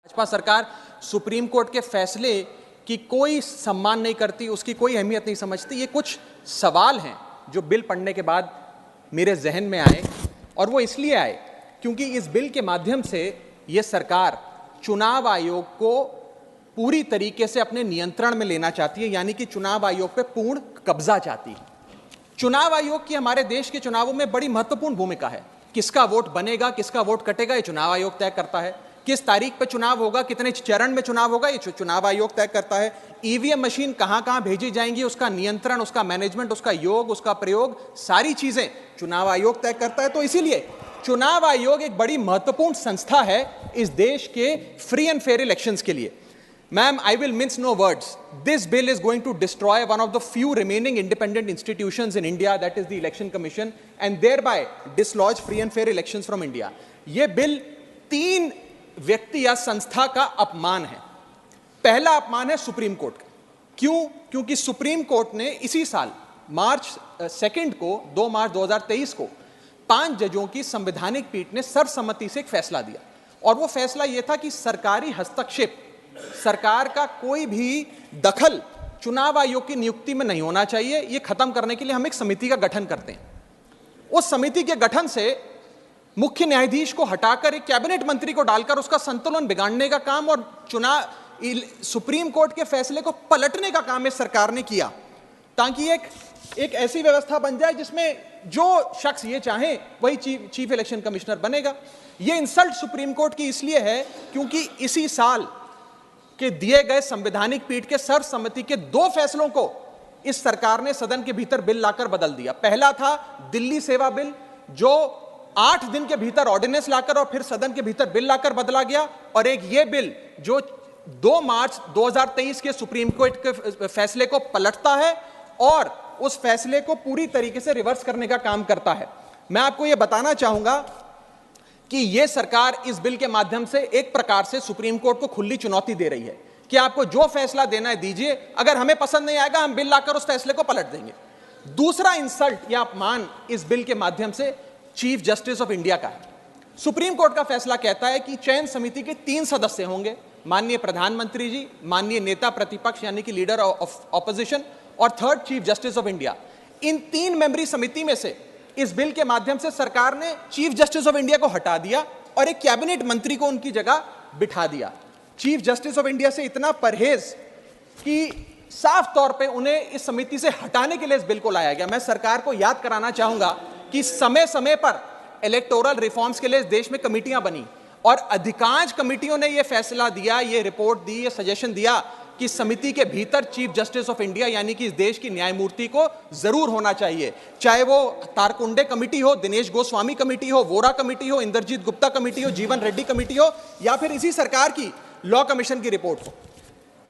भाजपा सरकार supreme court के फैसले की कोई सम्मान नहीं करती, उसकी कोई अहमियत नहीं समझती। ये कुछ सवाल हैं जो बिल पढ़ने के बाद मेरे जहन में आए, और वो इसलिए आए क्योंकि इस बिल के माध्यम से ये सरकार चुनाव आयोग को पूरी तरीके से अपने नियंत्रण में लेना चाहती है, यानी कि चुनाव आयोग पे पूर्ण कब्जा चाहती है। चुनाव आयोग की हमारे देश के चुनावों में बड़ी महत्वपूर्ण भूमिका है। किसका वोट बनेगा, किसका वोट कटेगा, ये चुनाव आयोग तय करता है। किस तारीख पे चुनाव होगा, कितने चरण में चुनाव होगा, ये चुनाव आयोग तय करता है। ईवीएम मशीन कहां कहां भेजी जाएंगी, उसका नियंत्रण, उसका मैनेजमेंट, उसका योग, उसका प्रयोग, सारी चीजें चुनाव आयोग तय करता है। तो इसीलिए चुनाव आयोग एक बड़ी महत्वपूर्ण संस्था है इस देश के फ्री एंड फेयर इलेक्शंस के लिए। Ma'am, I will mince no words. This bill is going to destroy one of the few remaining independent institutions in India, that is the Election Commission, and thereby dislodge free and fair elections from India. ये bill 3 व्यक्ति या संस्था का अपमान है। पहला अपमान है सुप्रीम कोर्ट का। क्यों? क्योंकि सुप्रीम कोर्ट ने इसी साल मार्च 2 को 2 मार्च 2023 को 5 जजों की संवैधानिक पीठ ने सर्वसम्मति से एक फैसला दिया, और वो फैसला ये था कि सरकारी हस्तक्षेप, सरकार का कोई भी दखल चुनाव आयोग की नियुक्ति में नहीं होना चाहिए। ये खत्म करने के लिए हम एक समिति का गठन करते हैं। उस समिति के गठन से मुख्य न्यायाधीश को हटाकर एक कैबिनेट मंत्री को डालकर उसका संतुलन बिगाड़ने का काम और सुप्रीम कोर्ट के फैसले को पलटने का काम इस सरकार ने किया, ताकि एक ऐसी व्यवस्था बन जाए जिसमें जो शख्स ये चाहे वही चीफ इलेक्शन कमिश्नर बनेगा। ये इंसल्ट सुप्रीम कोर्ट की इसलिए है क्योंकि इसी साल के दिए गए संवैधानिक पीठ के सर्वसम्मति के 2 फैसलों को इस सरकार ने सदन के भीतर बिल लाकर बदल दिया। पहला था दिल्ली सेवा बिल, जो 8 दिन के भीतर ऑर्डिनेंस लाकर और फिर सदन के भीतर बिल लाकर बदला गया, और एक ये बिल जो 2 मार्च 2023 के सुप्रीम कोर्ट के फैसले को पलटता है और उस फैसले को पूरी तरीके से रिवर्स करने का काम करता है। मैं आपको यह बताना चाहूंगा कि यह सरकार इस बिल के माध्यम से एक प्रकार से सुप्रीम कोर्ट को खुली चुनौती दे रही है कि आपको जो फैसला देना है दीजिए, अगर हमें पसंद नहीं आएगा हम बिल लाकर उस फैसले को पलट देंगे। दूसरा इंसल्ट या अपमान इस बिल के माध्यम से चीफ जस्टिस ऑफ इंडिया का है। सुप्रीम कोर्ट का फैसला कहता है कि चयन समिति के 3 सदस्य होंगे, माननीय प्रधानमंत्री जी, माननीय नेता प्रतिपक्ष यानी कि लीडर ऑफ ऑपोजिशन, और 3rd chief justice of India. इन 3 मेंबरी समिति में से इस बिल के माध्यम से सरकार ने चीफ जस्टिस ऑफ इंडिया को हटा दिया और एक कैबिनेट मंत्री को उनकी जगह बिठा दिया। चीफ जस्टिस ऑफ इंडिया से इतना परहेज कि साफ तौर पे उन्हें इस समिति से हटाने के लिए इस बिल को लाया गया। मैं सरकार को याद कराना चाहूंगा कि समय समय पर इलेक्टोरल रिफॉर्म्स के लिए इस देश में कमेटियां बनी, और अधिकांश कमेटियों ने यह फैसला दिया, ये रिपोर्ट दी, ये सजेशन दिया कि समिति के भीतर चीफ जस्टिस ऑफ इंडिया यानी कि इस देश की न्यायमूर्ति को जरूर होना चाहिए। चाहे वो तारकुंडे कमेटी हो, दिनेश गोस्वामी कमेटी हो, वोरा कमेटी हो, इंद्रजीत गुप्ता कमेटी हो, जीवन रेड्डी कमेटी हो, या फिर इसी सरकार की लॉ कमीशन की रिपोर्ट हो।